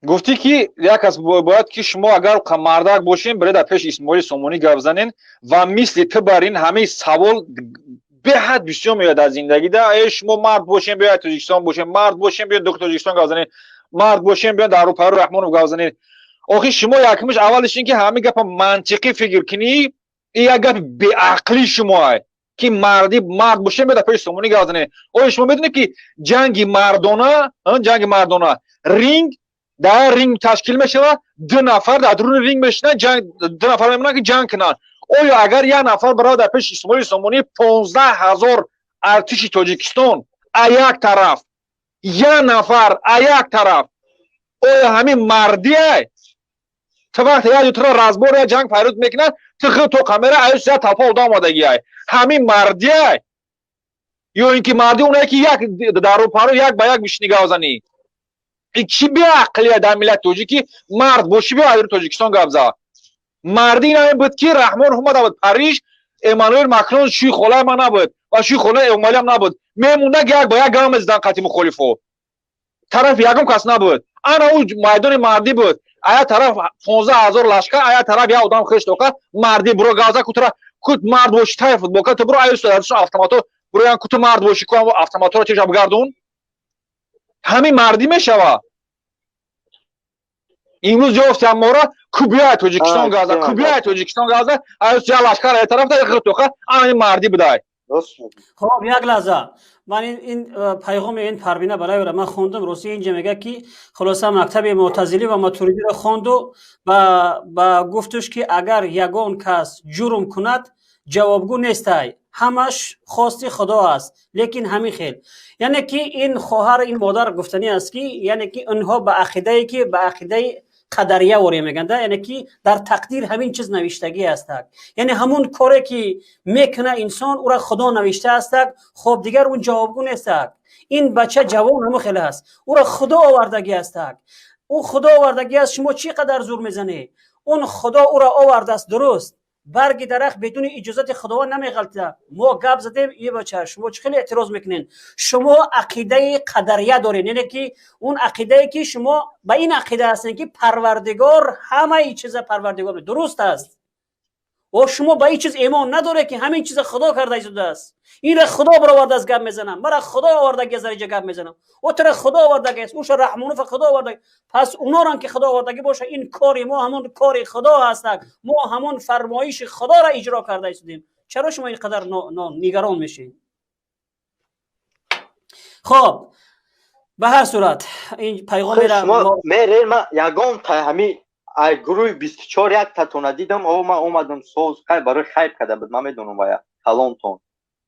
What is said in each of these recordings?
گفتی که یک از باید که شما اگر مردک باشین برید در پیش اسماعیل سامانی گپ زنین و مثل تو برین همه سوال به حد بسیار میاد از زندگی ده. شما مرد باشین بیاید تاجیکستان باشین، مرد باشین بیاید دکتر تاجیکستان گپ زنین، مرد باشین بیاید در اروپا رحمانو گپ زنین. آخه شما یکمش اولش این که همه گپ منطقی فکر کنی، این یک گپ بی عقلی شما که مرد باشین بیاید در پیش سامانی گپ زنین. آخه شما میدونید که جنگ مردانه رینگ در رینگ تشکیل میشه، دو نفر در درون رینگ میشنن، دو نفر میمونن که جنگ کنن. آیا اگر یک نفر برای در پیش اسماعیل سامانی 15,000 ارتش تاجیکستان یک طرف، یک نفر یک طرف، آیا همین مردیه؟ تو وقتی یا تو را رزبار یا جنگ پیروز میکنن تو کامera ایش یا تپا و دامادگی های همین مردیه؟ یا اینکه مردی اونه که یک در اروپا یک با یک میشنگاه زنی؟ این چی بی عقلیه در ملت تاجیکی؟ مرد باشی بیا در تاجیکستان گبزا. مردی این همین بود که رحمان اومد بود پاریس، امانوئل ماکرون شوی خاله ما نبود و شوی خاله امالی هم نبود، میمونده که یک با یک گام زدن قطعی مخالفو طرف یکم کس نبود. انا او میدان مردی بود. آیا طرف 15,000 لشکر، آیا طرف یک آدم خشت وکا مردی برو گازا کوترا کوت مرد باشی تای فوتبال تو برو ایست در اتوماتو برو یان کوت مرد باشی کو اتوماتو رو چه بگردون همین مردی میشوه. امروز جفت مورا کوبیا تاجیکستان گازا کوبیا تاجیکستان گازا از جا لشکر طرف تا توخه آن مردی بدای. خب یک لحظه من این پیغام این پروینه برای من خوندم روسی اینجا میگه که خلاصه مکتب معتزلی و ماتوریدی را خواند و گفتش که اگر یگان کس جرم کند جوابگو نیستای، همش خواست خدا است لیکن همین خیل. یعنی که این خواهر این مادر گفتنی است که یعنی که اونها به عقیده که به عقیده قدریه وری میگن، یعنی که در تقدیر همین چیز نوشتگی است، یعنی همون کاری که میکنه انسان او را خدا نوشته است. خب دیگر اون جوابگو نیست. این بچه جوان هم خیلی است، او را خدا آوردگی است. او خدا آوردگی است. شما چی قدر زور میزنی؟ اون خدا او را آورده است، درست. برگ درخت بدون اجازت خداوند نمیغلطه. ما گپ زدیم یه بچه شما چه خیلی اعتراض میکنین؟ شما عقیده قدریه دارین، یعنی که اون عقیده که شما با این عقیده هستین که پروردگار همه چیز پروردگار درست است و شما با این چیز ایمان نداره که همین چیز خدا کرده شده است. این را خدا برآورده از گپ میزنم، مرا خدا آورده که زریجه گپ میزنم، او تر خدا آورده است، اوش رحمونف خدا آورده. پس اونا را که خدا آورده باشه این کاری ما همون کاری خدا هست، ما همون فرمایش خدا را اجرا کرده استیم. چرا شما اینقدر نگران میشین؟ خب به هر صورت این پیغام را میره ما یگان تا همین ای گروه 24 یک تا دیدم او ما اومدم سوز خیر برای خیر کرده بود. من میدونم وای کلان تون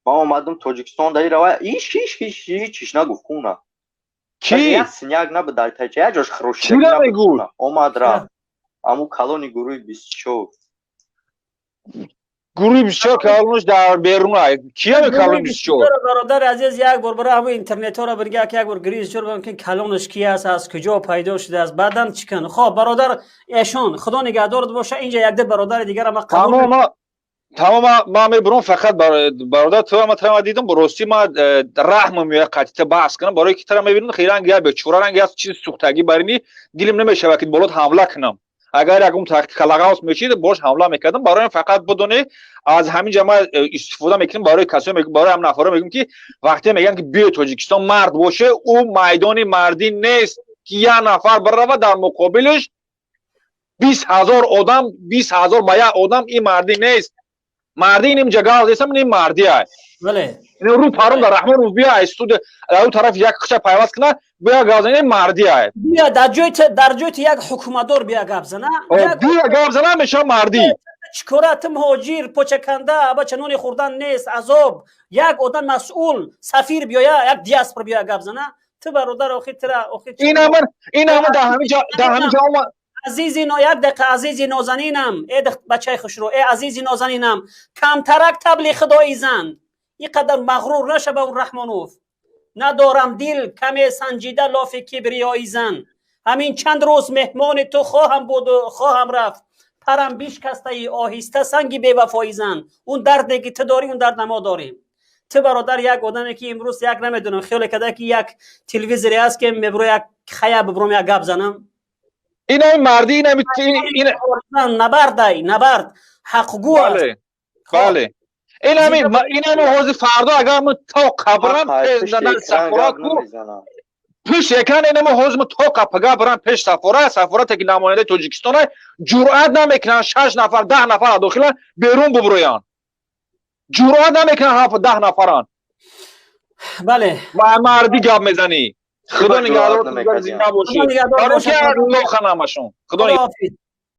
ما اومدم تاجیکستان دایی رو هیچ نگفت خونه کی سنیاگ نبود در تاجیک یه جاش خروشی نبود اومد را امو کلانی گروه 24 گروه 24 کلانش در بیرون ای کیه کلان 24 برادر عزیز یک بار برای همون اینترنت ها را برگه که یک بار گریز شد بگم که کلانش کی است از کجا پیدا شده است بعدن چیکن. خب برادر اشون خدا نگهدارت باشه. اینجا یک ده برادر دیگر ما قبول تمام ما میبرم فقط برادر تو ما دیدم براستی ما رحم میاد قطعه بحث کنم برای کی ترا میبینن خیران گیا به چورا رنگ از چیز سوختگی برینی دلم نمیشه که بالات حمله کنم. اگر یکم تاکتیک لغاوس میشید باش حمله میکردم. برای فقط بدونه از همین جماعت استفاده میکنیم برای کسایی برای هم نفرا میگم که وقتی میگن که بیا تاجیکستان مرد باشه او میدان مردی نیست که یک نفر بره در مقابلش 20,000 آدم 20,000 با یک آدم این مردی نیست. مردی اینم جگاه هستم این مردی است. بله این رو پارم در رحمان رو بیا استود اون طرف یک کچه پیوست کنه بیا گازنه مردی است. بیا در جایت یک حکومتدار بیا گپ زنه بیا گپ زنه میشه مردی. چکورات مهاجر پوچکنده با چنون خوردن نیست عذاب یک آدم مسئول سفیر بیا یک دیاسپورا بیا گپ زنه. تو برادر آخه این همه در همین جا عزیزی یک دقیقه عزیزی نازنینم ای بچه خوشرو ای عزیزی نازنینم کمترک تبلیغ خدایی زن اینقدر مغرور نشه به اون رحمانوف. ندارم دل کمی سنجیده لاف کبریایی زن. همین چند روز مهمان تو خواهم بود و خواهم رفت. پرم بیش کسته ای آهسته سنگی بے وفایی زن. اون درد که تو داری اون درد ما داریم. تو برادر یک آدمی که امروز یک نمیدونم خیال کده که یک تلویزیونی است که میبرو یک خیاب ببرم یک گپ زنم این مردی این نبرد حقگو است. بله بله این حوض فردا اگر من تا قبرم پیش سفارت کو پیش یکن اینم حوض من تا قبگا برم پیش سفارت که نماینده تاجیکستان جرأت نمیکنن 6 نفر 10 نفر داخل بیرون ببرویان جرأت نمیکنن 10 نفران. بله مردی گپ میزنی. خدا نگهدارتون زنده باشید. خدا نگهدار همشون. خدا